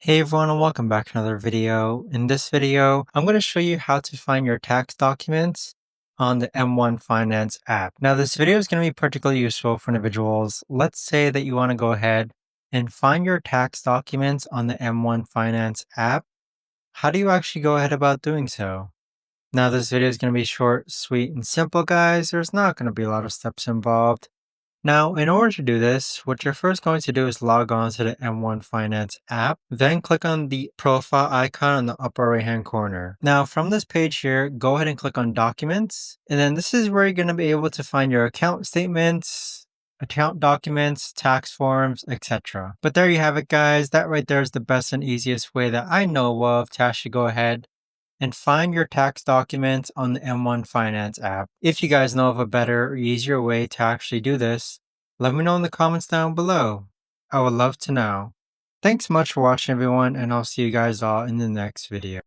Hey everyone and welcome back to another video. In this video, I'm going to show you how to find your tax documents on the M1 Finance app. Now this video is going to be particularly useful for individuals. Let's say that you want to go ahead and find your tax documents on the M1 Finance app. How do you actually go ahead about doing so? Now this video is going to be short, sweet, and simple, guys. There's not going to be a lot of steps involved. Now, in order to do this, what you're first going to do is log on to the M1 Finance app, then click on the profile icon in the upper right hand corner. Now, from this page here, go ahead and click on Documents, and then this is where you're going to be able to find your account statements, account documents, tax forms, etc. But there you have it, guys. That right there is the best and easiest way that I know of to actually go ahead and find your tax documents on the M1 Finance app. If you guys know of a better or easier way to actually do this, let me know in the comments down below. I would love to know. Thanks so much for watching everyone, and I'll see you guys all in the next video.